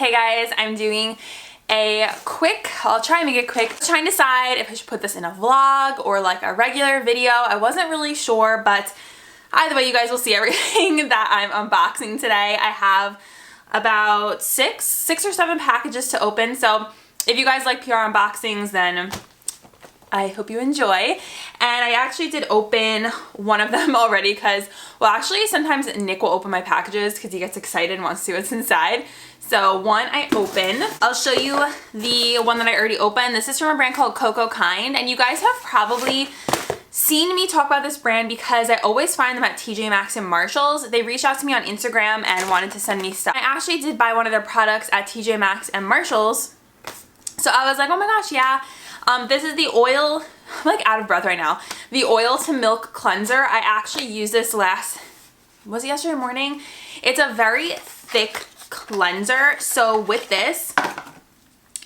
Hey guys, I'm doing a quick, I'll try and make it quick. Trying to decide if I should put this in a vlog or like a regular video. I wasn't really sure, but either way you guys will see everything that I'm unboxing today. I have about six or seven packages to open, so if you guys like PR unboxings, then I hope you enjoy. And I actually did open one of them already because, well, actually sometimes Nick will open my packages because he gets excited and wants to see what's inside. So one I open. I'll show you the one that I already opened. This is from a brand called Cocokind, and you guys have probably seen me talk about this brand because I always find them at TJ Maxx and Marshalls. They reached out to me on Instagram and wanted to send me stuff. I actually did buy one of their products at TJ Maxx and Marshalls. So I was like, oh my gosh, yeah. This is the oil, I'm like out of breath right now. The oil to milk cleanser. I actually used this was it yesterday morning? It's a very thick cleanser. So with this,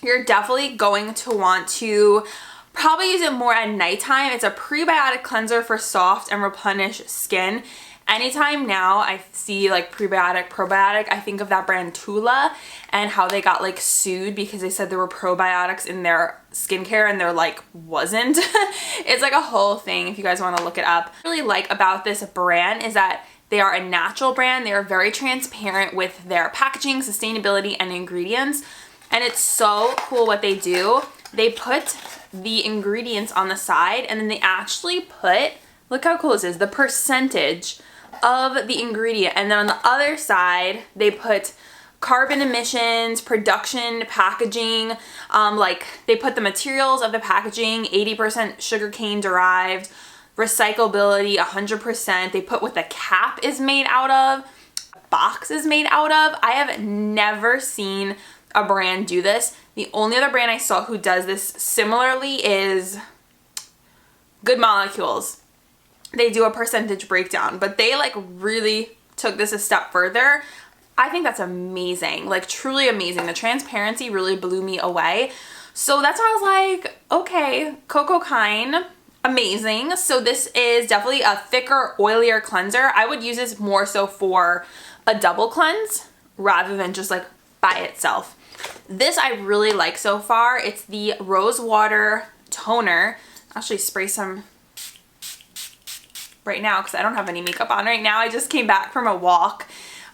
you're definitely going to want to probably use it more at nighttime. It's a prebiotic cleanser for soft and replenished skin. Anytime now I see like prebiotic, probiotic, I think of that brand Tula and how they got like sued because they said there were probiotics in their skincare and there like wasn't. It's like a whole thing if you guys want to look it up. What I really like about this brand is that they are a natural brand. They are very transparent with their packaging, sustainability, and ingredients. And it's so cool what they do. They put the ingredients on the side and then they actually put, look how cool this is, the percentage of the ingredient, and then on the other side they put carbon emissions, production, packaging, like they put the materials of the packaging, 80% sugarcane derived, recyclability 100%. They put what the cap is made out of, box is made out of. I have never seen a brand do this. The only other brand I saw who does this similarly is Good Molecules. They do a percentage breakdown, but they like really took this a step further. I think that's amazing, like truly amazing. The transparency really blew me away. So that's why I was like, okay, Cocokind, amazing. So this is definitely a thicker, oilier cleanser. I would use this more so for a double cleanse rather than just like by itself. This I really like so far. It's the Rosewater toner. I'll actually spray some right now because I don't have any makeup on right now. I just came back from a walk.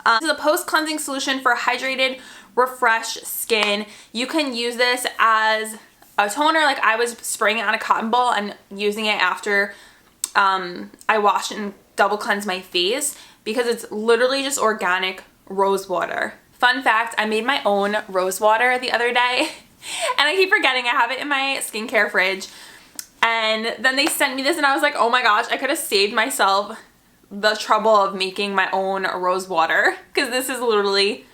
This is a post-cleansing solution for hydrated, refreshed skin. You can use this as a toner, like I was spraying it on a cotton ball and using it after I wash and double cleanse my face because it's literally just organic rose water. Fun fact, I made my own rose water the other day and I keep forgetting I have it in my skincare fridge. And then they sent me this and I was like, oh my gosh, I could have saved myself the trouble of making my own rose water because this is literally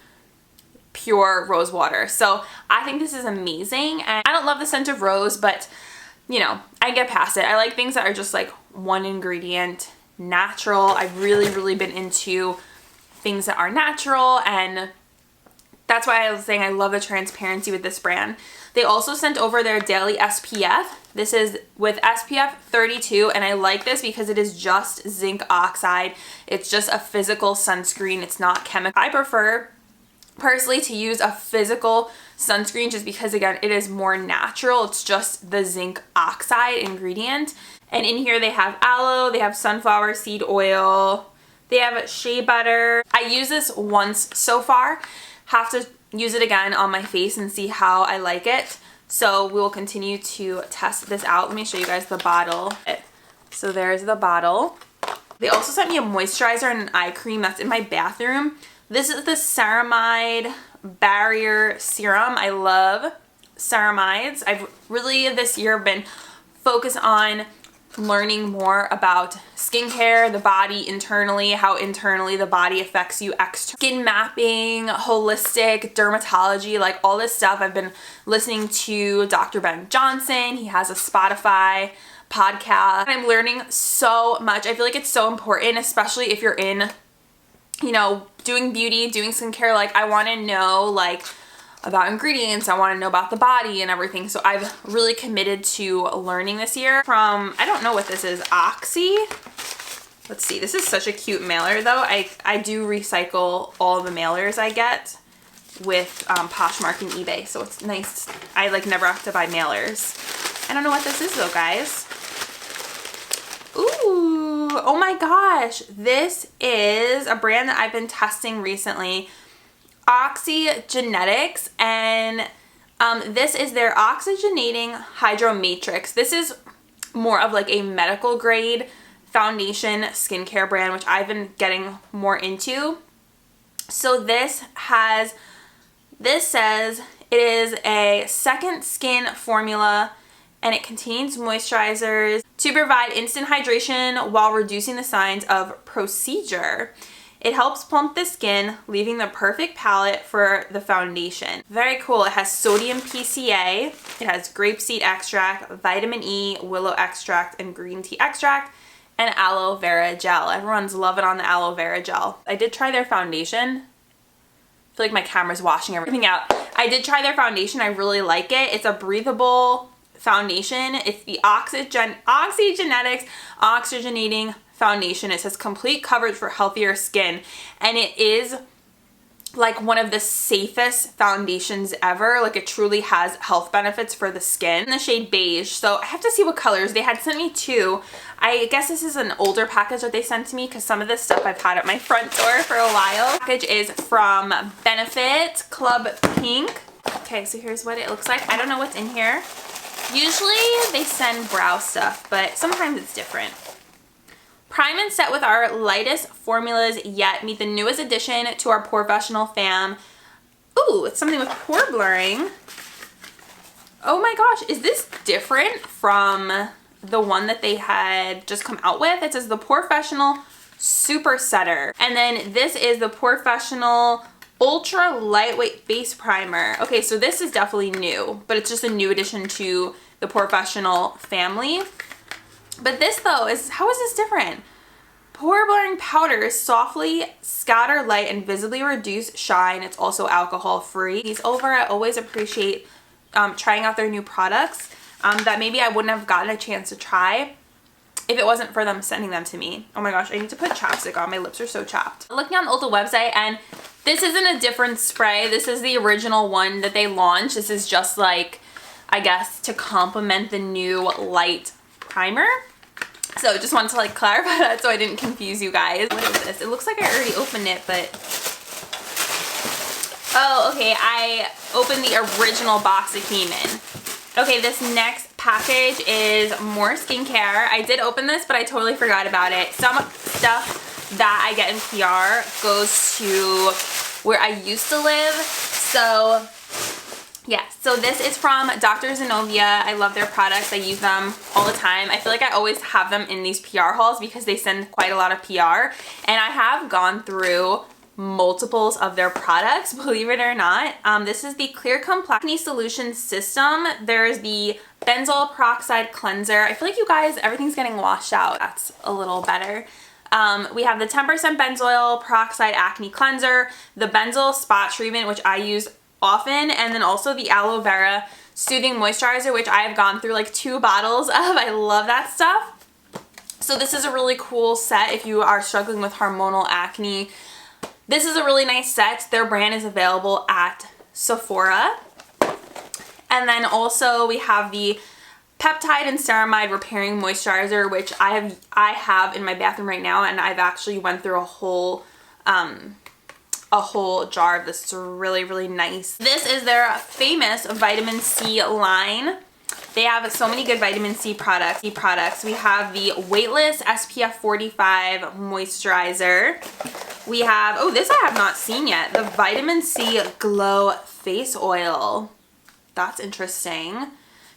pure rose water. So I think this is amazing, and I don't love the scent of rose, but you know, I get past it. I like things that are just like one ingredient, natural. I've really been into things that are natural, and that's why I was saying I love the transparency with this brand. They also sent over their daily SPF. This is with SPF 32, and I like this because it is just zinc oxide. It's just a physical sunscreen. It's not chemical. I prefer personally to use a physical sunscreen just because, again, it is more natural. It's just the zinc oxide ingredient. And in here they have aloe, they have sunflower seed oil, they have shea butter. I use this once so far. Have to use it again on my face and see how I like it. So we will continue to test this out. Let me show you guys the bottle. So there's the bottle. They also sent me a moisturizer and an eye cream that's in my bathroom. This is the Ceramide Barrier Serum. I love ceramides. I've really this year been focused on learning more about skincare, the body internally, how internally the body affects you externally. Skin mapping, holistic, dermatology, like all this stuff. I've been listening to Dr. Ben Johnson. He has a Spotify podcast. I'm learning so much. I feel like it's so important, especially if you're in, you know, doing beauty, doing skincare. Like I want to know like about ingredients. I want to know about the body and everything. So I've really committed to learning this year from, I don't know what this is, Oxy. Let's see, this is such a cute mailer though. I do recycle all the mailers I get. with Poshmark and eBay, so it's nice. I like never have to buy mailers. I don't know what this is though, guys. Ooh, oh my gosh. This is a brand that I've been testing recently, OxyGenetics, and this is their Oxygenating Hydro Matrix. This is more of like a medical grade foundation skincare brand, which I've been getting more into. So this says it is a second skin formula, and it contains moisturizers to provide instant hydration while reducing the signs of procedure. It helps plump the skin, leaving the perfect palette for the foundation. Very cool. It has sodium PCA, it has grapeseed extract, vitamin E, willow extract, and green tea extract, and aloe vera gel. Everyone's loving on the aloe vera gel. I did try their foundation. I feel like my camera's washing everything out. I did try their foundation. I really like it. It's a breathable foundation. It's the OxyGenetics Oxygenating Foundation. It says complete coverage for healthier skin, and it is like one of the safest foundations ever. Like, it truly has health benefits for the skin. In the shade beige, so I have to see what colors. They had sent me two. I guess this is an older package that they sent to me, because some of this stuff I've had at my front door for a while. The package is from Benefit Club Pink. Okay, so here's what it looks like. I don't know what's in here. Usually they send brow stuff, but sometimes it's different. Prime and set with our lightest formulas yet. Meet the newest addition to our POREfessional fam. Ooh, it's something with pore blurring. Oh my gosh, is this different from the one that they had just come out with? It says the POREfessional Super Setter. And then this is the POREfessional Ultra Lightweight Face Primer. Okay, so this is definitely new, but it's just a new addition to the POREfessional family. But this though is, how is this different? Pore blurring powders softly scatter light and visibly reduce shine. It's also alcohol free. These over, I always appreciate trying out their new products that maybe I wouldn't have gotten a chance to try if it wasn't for them sending them to me. Oh my gosh, I need to put chapstick on. My lips are so chapped. Looking on the Ulta website, and this isn't a different spray. This is the original one that they launched. This is just like, I guess, to complement the new light primer. So just wanted to like clarify that so I didn't confuse you guys. What is this? It looks like I already opened it, but oh, okay, I opened the original box it came in. Okay, this next package is more skincare. I did open this, but I totally forgot about it. Some stuff that I get in PR goes to where I used to live. So yeah, so this is from Dr. Zenovia. I love their products. I use them all the time. I feel like I always have them in these PR hauls because they send quite a lot of PR. And I have gone through multiples of their products, believe it or not. This is the Clear Acne Solution System. There's the benzoyl peroxide cleanser. I feel like you guys, everything's getting washed out. That's a little better. We have the 10% benzoyl peroxide acne cleanser, the benzoyl spot treatment, which I use often, and then also the aloe vera soothing moisturizer, which I have gone through like 2 bottles of. I love that stuff. So this is a really cool set if you are struggling with hormonal acne. This is a really nice set. Their brand is available at Sephora. And then also we have the peptide and ceramide repairing moisturizer, which I have in my bathroom right now, and I've actually went through a whole jar of this. It's really, really nice. This is their famous vitamin C line. They have so many good vitamin C products. We have the Weightless SPF 45 moisturizer. We have, oh, this I have not seen yet, the Vitamin C Glow Face Oil. That's interesting.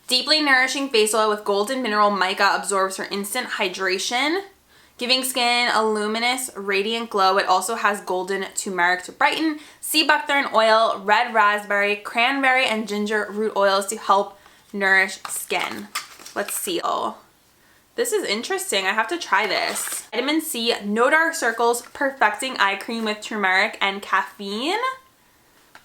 Deeply nourishing face oil with golden mineral mica absorbs for instant hydration, giving skin a luminous, radiant glow. It also has golden turmeric to brighten, sea buckthorn oil, red raspberry, cranberry, and ginger root oils to help nourish skin. Let's see. Oh, this is interesting. I have to try this. Vitamin C No Dark Circles Perfecting Eye Cream with turmeric and caffeine.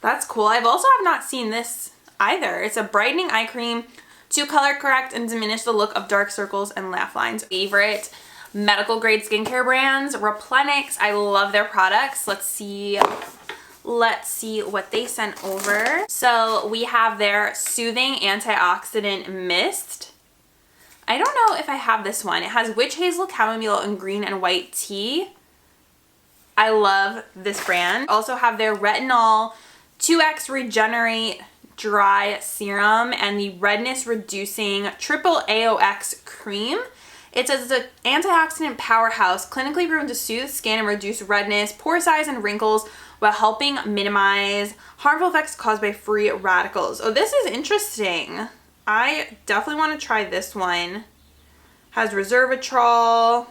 That's cool. I've also have not seen this either. It's a brightening eye cream to color correct and diminish the look of dark circles and laugh lines. Favorite medical grade skincare brands, Replenix. I love their products. Let's see let's see what they sent over. So we have their Soothing Antioxidant Mist. I don't know if I have this one. It has witch hazel, chamomile, and green and white tea. I love this brand. Also have their Retinol 2X Regenerate Dry Serum and the Redness Reducing Triple AOX Cream. It says it's an antioxidant powerhouse, clinically proven to soothe skin and reduce redness, pore size, and wrinkles while helping minimize harmful effects caused by free radicals. Oh, this is interesting. I definitely want to try this one. Has resveratrol,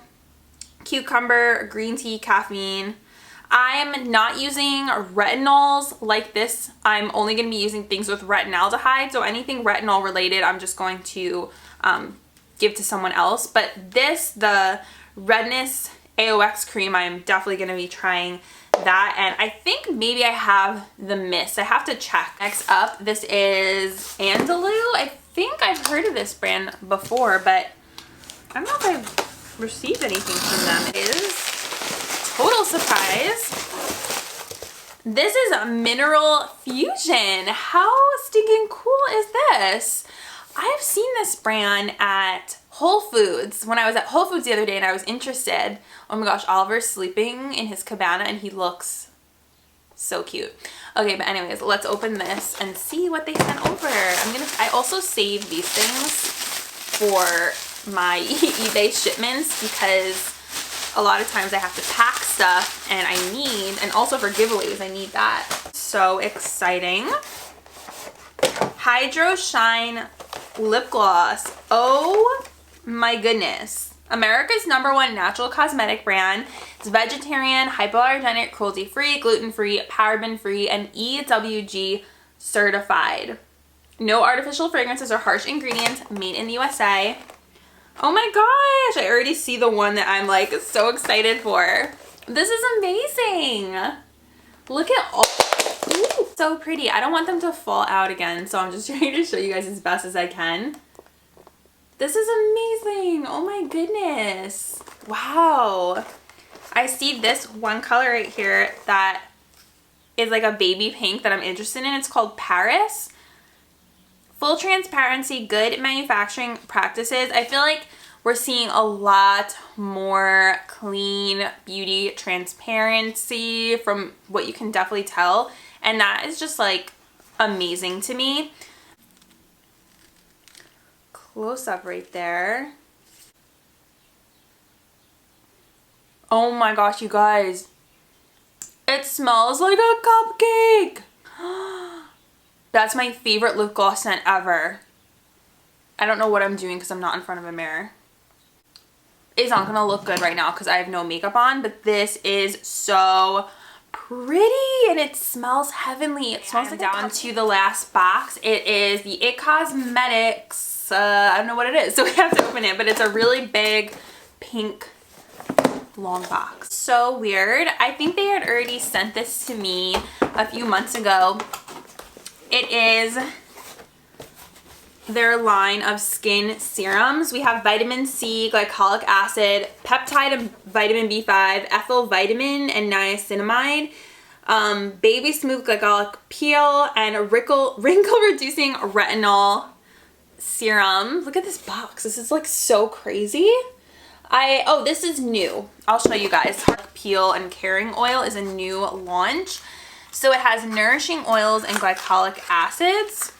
cucumber, green tea, caffeine. I'm not using retinols like this. I'm only going to be using things with retinaldehyde. So anything retinol related, I'm just going to give to someone else. But this, the Redness AOX cream, I'm definitely going to be trying that. And I think maybe I have the mist. I have to check. Next up, this is Andalou. I think I've heard of this brand before, but I don't know if I've received anything from them. It is total surprise. This is a Mineral Fusion. How stinking cool is this? I've seen this brand at Whole Foods when I was at Whole Foods the other day and I was interested. Oh my gosh, Oliver's sleeping in his cabana and he looks so cute. Okay, but anyways, let's open this and see what they sent over. I also save these things for my eBay shipments because a lot of times I have to pack stuff and and also for giveaways, I need that. So exciting. Hydro Shine Lip Gloss. Oh my goodness. America's #1 natural cosmetic brand. It's vegetarian, hypoallergenic, cruelty-free, gluten-free, paraben-free, and EWG certified. No artificial fragrances or harsh ingredients, made in the USA. Oh my gosh, I already see the one that I'm like so excited for. This is amazing. Look at all, ooh, so pretty. I don't want them to fall out again, so I'm just trying to show you guys as best as I can. This is amazing. Oh my goodness. Wow. I see this one color right here that is like a baby pink that I'm interested in. It's called Paris. Full transparency, good manufacturing practices. I feel like we're seeing a lot more clean beauty transparency from what you can definitely tell. And that is just like amazing to me. Close up right there. Oh my gosh, you guys. It smells like a cupcake. That's my favorite lip gloss scent ever. I don't know what I'm doing because I'm not in front of a mirror. It's not going to look good right now because I have no makeup on, but this is so pretty and it smells heavenly. It smells like down to the last box. It is the It Cosmetics, I don't know what it is, so we have to open it, but it's a really big pink long box. So weird. I think they had already sent this to me a few months ago. It is their line of skin serums. We have vitamin C, glycolic acid, peptide and vitamin B5, ethyl vitamin, and niacinamide, baby smooth glycolic peel, and wrinkle reducing retinol serum. Look at this box. This is like so crazy. Oh, this is new. I'll show you guys. Peel and caring oil is a new launch. So it has nourishing oils and glycolic acids.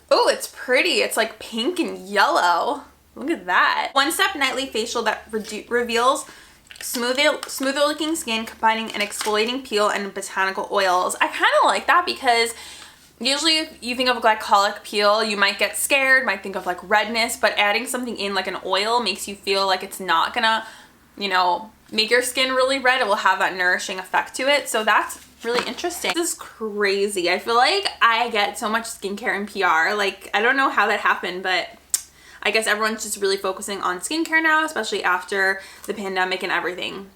Oh, it's pretty. It's like pink and yellow. Look at that. One Step Nightly Facial that reveals smoother looking skin, combining an exfoliating peel and botanical oils. I kind of like that because usually if you think of a glycolic peel, you might get scared, might think of like redness, but adding something in like an oil makes you feel like it's not gonna, you know, make your skin really red. It will have that nourishing effect to it. So that's really interesting. This is crazy. I feel like I get so much skincare and PR. Like, I don't know how that happened, but I guess everyone's just really focusing on skincare now, especially after the pandemic and everything.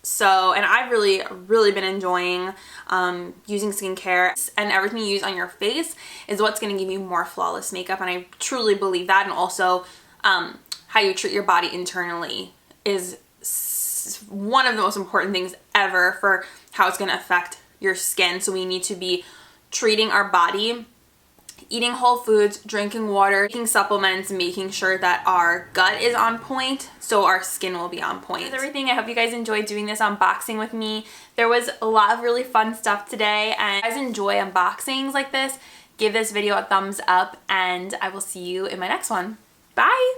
So, and I've really been enjoying using skincare, and everything you use on your face is what's going to give you more flawless makeup. And I truly believe that. And also how you treat your body internally is is one of the most important things ever for how it's going to affect your skin. So we need to be treating our body, eating whole foods, drinking water, taking supplements, making sure that our gut is on point so our skin will be on point. That's everything. I hope you guys enjoyed doing this unboxing with me. There was a lot of really fun stuff today, and if you guys enjoy unboxings like this, give this video a thumbs up, and I will see you in my next one. Bye!